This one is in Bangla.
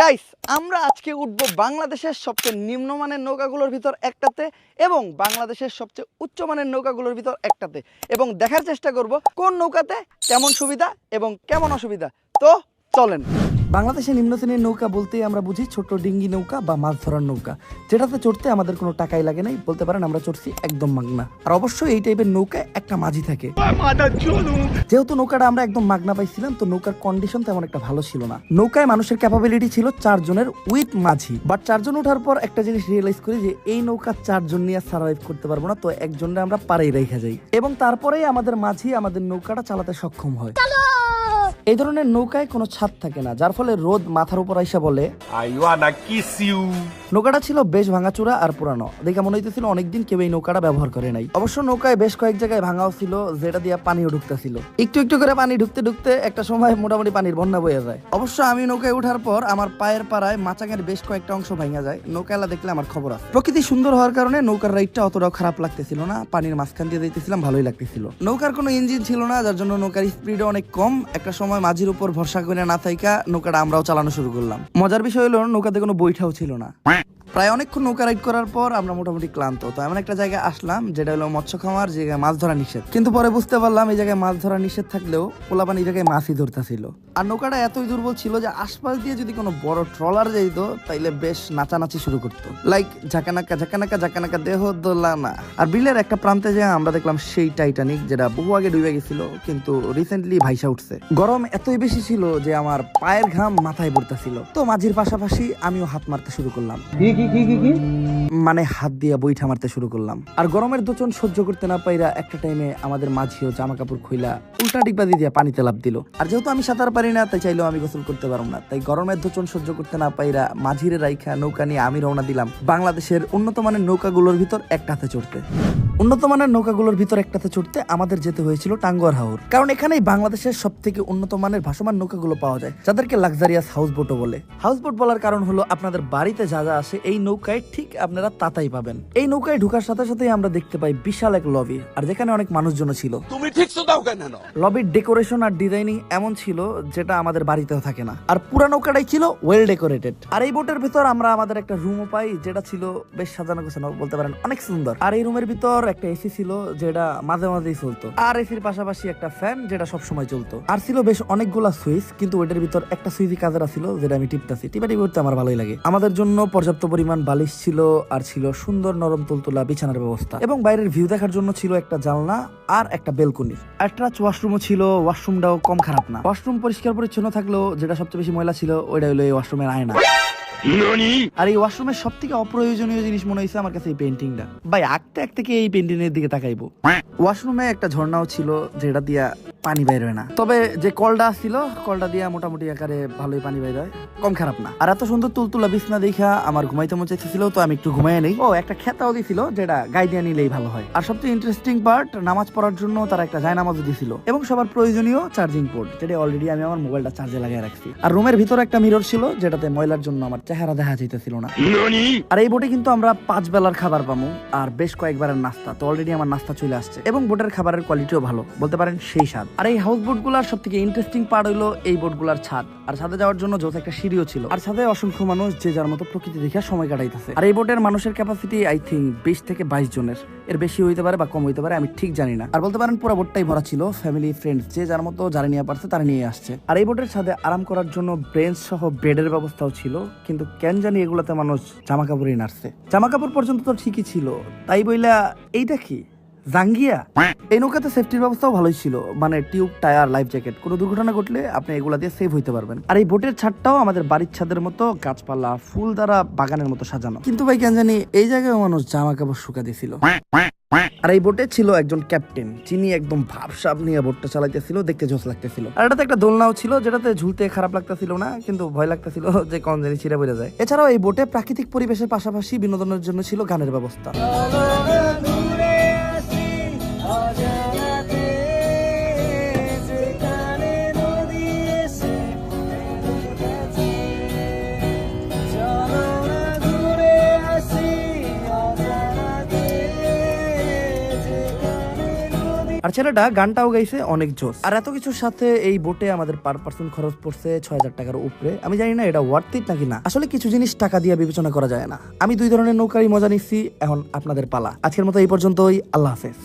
গাইস, আমরা আজকে উঠবো বাংলাদেশের সবচেয়ে নিম্নমানের নৌকাগুলোর ভিতর একটাতে এবং বাংলাদেশের সবচেয়ে উচ্চমানের নৌকাগুলোর ভিতর একটাতে এবং দেখার চেষ্টা করব কোন নৌকাতে কেমন সুবিধা এবং কেমন অসুবিধা। তো চলেন। বাংলাদেশে নিম্ন শ্রেণীর নৌকা বলতেই আমরা বুঝি ছোট ডিঙ্গি নৌকা বা মাছ ধরার নৌকা, যেটাতে চড়তে আমাদের কোনো টাকাই লাগে নাই, বলতে পারেন আমরা চড়ছি একদম মাগনা। আর অবশ্যই এই টাইপের নৌকায় একটা মাঝি থাকে। যেহেতু নৌকাটা আমরা একদম মাগনা পাইছিলাম, তো নৌকার কন্ডিশন তেমন একটা ভালো ছিল না। নৌকায় মানুষের ক্যাপাবিলিটি ছিল 4 জনের উইথ মাঝি, বাট 4 জন ওঠার পর একটা জিনিস রিয়েলাইজ করি যে এই নৌকা 4 জন নিয়ে সার্ভাইভ করতে পারবো না, তো একজনরে আমরা পারেই রেখে যাই এবং তারপরেই আমাদের মাঝি আমাদের নৌকাটা চালাতে সক্ষম হয়। এই ধরনের নৌকায় কোনো ছাদ থাকে না, যার ফলে রোদ মাথার উপর আইসা বলে নৌকাটা ছিল বেশ ভাঙাচুরা আর পুরানো, দেখে মনে হইতেছিল অনেকদিন কেউ এই নৌকাটা ব্যবহার করে নাই। অবশ্য নৌকায় বেশ কয়েক জায়গায় ভাঙাও ছিল, যেটা দিয়ে পানিও ঢুকতেছিল। একটু একটু করে পানি ঢুকতে ঢুকতে একটা সময় মোটামুটি পানির বন্যা বয়ে যায়। অবশ্য আমি নৌকায় ওঠার পর আমার পায়ের পাড়ায় মাচাঙের বেশ কয়েকটা অংশ ভাঙা যায়। নৌকালা দেখলে আমার খবর আছে। প্রকৃতি সুন্দর হওয়ার কারণে নৌকার রাইডটা অতটাও খারাপ লাগতেছিল না, পানির মাঝখান দিয়ে যাইতেছিলাম, ভালোই লাগতেছিল। নৌকার কোনো ইঞ্জিন ছিল না, যার জন্য নৌকার স্পিডও অনেক কম। একটা সময় মাঝির উপর ভরসা করে না থাইকা নৌকাটা আমরাও চালানো শুরু করলাম। মজার বিষয় হলো নৌকাতে কোনো বৈঠাও ছিল না। প্রায় অনেকক্ষণ নৌকা রাইড করার পর আমরা মোটামুটি ক্লান্ত, তো এমন একটা জায়গায় আসলাম যেটা হলো মৎস্য খামার, যে জায়গায় মাছ ধরা নিষেধ। কিন্তু পরে বুঝতে পারলাম এই জায়গায় মাছ ধরা নিষেধ থাকলেও পোলাপান এই জায়গায় মাছই ধরতেছিল। আর নৌকাটা এতই দুর্বল ছিল যে আশপাশ দিয়ে যদি কোনো বড় ট্রলার যাইত তাইলে বেশ নাচানাচি শুরু করতো, লাইক ঝাঁকানাকা ঝাঁকানাকা ঝাঁকানাকা দেহ দোলা না। আর বিলের একটা প্রান্তে যে আমরা দেখলাম সেই টাইটানিক, যেটা বহু আগে ডুবে গেছিল কিন্তু রিসেন্টলি ভাইসা উঠছে। গরম এতই বেশি ছিল যে আমার পায়ের ঘাম মাথায় পড়তেছিল, তো মাঝির পাশাপাশি আমিও হাত মারতে শুরু করলাম, মানে হাত দিয়ে বৈঠা মারতে শুরু করলাম। আর গরমের দোচন সহ্য করতে না পাইরা একটা টাইমে আমাদের মাঝিও জামা কাপড় খুইলা উল্টা ডিগবাজি দিয়ে পানিতে লাফ দিল। আর যেহেতু আমি সাঁতার পারি না, তাই চাইলেও আমি গোসল করতে পারবো না, তাই গরমের দোচন সহ্য করতে না পাইরা মাঝিরে রাইখা নৌকা নিয়ে আমি রওনা দিলাম বাংলাদেশের উন্নত মানের নৌকাগুলোর ভিতর একটাতে চড়তে। উন্নত মানের নৌকাগুলোর ভিতর একটাতে চড়তে আমাদের যেতে হয়েছিল টাঙ্গুয়ার হাওর, কারণ এখানেই বাংলাদেশের সব থেকে উন্নত মানের ভাসমান নৌকাগুলো পাওয়া যায়, যাদেরকে লাক্সারিয়াস হাউস বোটও বলে। হাউস বোট বলার কারণ হলো আপনাদের বাড়িতে যা যা আসে এই নৌকায় ঠিক আপনারা তাতাই পাবেন। এই নৌকায় ঢোকার সাথে সাথেই আমরা দেখতে পাই বিশাল এক লবি, আর যেখানে অনেক মানুষজন ছিল। তুমি ঠিক দাও কেন? লবির ডেকোরেশন আর ডিজাইনিং এমন ছিল যেটা আমাদের বাড়িতেও থাকে না, আর পুরা নৌকাটাই ছিল ওয়েল ডেকোরেটেড। আর এই বোটের ভিতর আমরা আমাদের একটা রুমও পাই, যেটা ছিল বেশ সাজানো গোছানো, বলতে পারেন অনেক সুন্দর। আর এই রুমের ভিতর একটা এসি ছিল যেটা মাঝে মাঝেই চলতো, আর এসির পাশাপাশি একটা ফ্যান যেটা সবসময় চলতো। আর ছিল বেশ অনেকগুলা সুইচ, কিন্তু ওইটার ভিতর একটা সুইচই কাজের ছিল, যেটা আমি টিপতাছি। টিপাটিপি করতে আমার ভালোই লাগে। আমাদের জন্য পর্যাপ্ত পরিমাণ বালিশ ছিল, আর ছিল সুন্দর নরম তুলতুলা বিছানার ব্যবস্থা, এবং বাইরের ভিউ দেখার জন্য ছিল একটা জানলা আর একটা বেলকনি। অ্যাটাচ ওয়াশরুমও ছিল, ওয়াশরুমটাও কম খারাপ না। ওয়াশরুম পরিষ্কার পরিচ্ছন্ন থাকলেও যেটা সবচেয়ে বেশি ময়লা ছিল ওইটা হলো এই ওয়াশরুমের আয়না। আর এই ওয়াশরুমের সব থেকে অপ্রয়োজনীয় জিনিস মনে হয়েছে আমার কাছে এই পেন্টিংটা। ভাই আঁকতে আঁকতে কি এই পেন্টিং এর দিকে তাকাইবো? ওয়াশরুমে একটা ঝর্ণাও ছিল, যেটা দিয়া পানি বাইর হয় না, তবে যে কলটা ছিল কলটা দিয়া মোটামুটি আকারে ভালোই পানি বাইর হয়, কম খারাপ না। আর এত সুন্দর তুলতুলা বিছনা দেখা আমার ঘুমাইতে মন চাইছিল, তো আমি একটু ঘুমাই নেই। ও একটা খেতাও দিছিল, যেটা গায়ে দিয়ে নিলেই ভালো হয়। আর সবচেয়ে ইন্টারেস্টিং পার্ট, নামাজ পড়ার জন্য তারা একটা জায়নামাজও দিছিল, এবং সবার প্রয়োজনীয় চার্জিং পোর্ট, যেটা অলরেডি আমি আমার মোবাইলটা চার্জে লাগিয়ে রাখছি। আর রুমের ভিতরে একটা মিরর ছিল, যেটাতে ময়লার জন্য আমার চেহারা দেখা যাইতেছিল না। আর এই বোটে কিন্তু আমরা 5 বেলার খাবার পাবো আর বেশ কয়েকবারের নাস্তা, তো অলরেডি আমার নাস্তা চলে আসছে, এবং বোটের খাবারের কোয়ালিটিও ভালো, বলতে পারেন সেই স্বাদ। আর এই হাউস বোট গুলার সব থেকে ইন্টারেস্টিং পার্ট হলো এই বোট গুলার ছাদ, আর ছাদে যাওয়ার জন্য যৌথ একটা সিঁড়িও ছিল, আর ছাদে অসংখ্য মানুষ যে যার মতো প্রকৃতি দেখে সময় কাটাইতেছে। আর এই বোটের মানুষের ক্যাপাসিটি আই থিঙ্ক 20 থেকে 22 জনের, এর বেশি হইতে পারে বা কম হইতে পারে, আমি ঠিক জানি না। আর বলতে পারেন পুরো বোটটাই ভরা ছিল ফ্যামিলি ফ্রেন্ডস, যে যার মতো যারা নিয়ে পারছে তারা নিয়ে আসছে। আর এই বোটের ছাদে আরাম করার জন্য বেঞ্চ সহ বেডের ব্যবস্থাও ছিল, কিন্তু কেন জানি এগুলাতে মানুষ জামা কাপড়ই নাড়ছে। জামা কাপড় পর্যন্ত তো ঠিকই ছিল, তাই বইলা এইটা কি জাঙ্গিয়া? এই নৌকাতে সেফটির ব্যবস্থাও ভালোই ছিল, মানে টিউব, টায়ার, লাইফ জ্যাকেট। কোনো দুর্ঘটনা ঘটলে আপনি এগুলা দিয়ে সেভ হইতে পারবেন। আর এই বোটের ছাদটাও আমাদের বাড়ির ছাদের মতো গাছপালা ফুল দ্বারা বাগানের মতো সাজানো, কিন্তু ভাই কেন জানি এই জায়গায় মানুষ জামা কাপড় শুকা দিছিল। আর এই বোটে ছিল একজন ক্যাপ্টেন, যিনি একদম ভাবসাব নিয়ে বোটটা চালাইতেছিল, দেখতে জোশ লাগতেছিল। আর এটাতে একটা দোলনাও ছিল, যেটাতে ঝুলতে খারাপ লাগতেছিল না, কিন্তু ভয় লাগতেছিল যে কোন জানি ছিঁড়ে বেড়ে যায়। এছাড়াও এই বোটে প্রাকৃতিক পরিবেশের পাশাপাশি বিনোদনের জন্য ছিল গানের ব্যবস্থা। আর ছেলেটা গানটাও গাইছে অনেক জোস। আর এত কিছুর সাথে এই বোটে আমাদের পার পার্সন খরচ পড়ছে 6,000 টাকার উপরে। আমি জানি না এটা ওয়ার্থ ইট নাকি না। আসলে কিছু জিনিস টাকা দিয়ে বিবেচনা করা যায় না। আমি 2 ধরনের নৌকারই মজা নিচ্ছি, এখন আপনাদের পালা। আজকের মতো এই পর্যন্তই, আল্লাহ হাফেজ।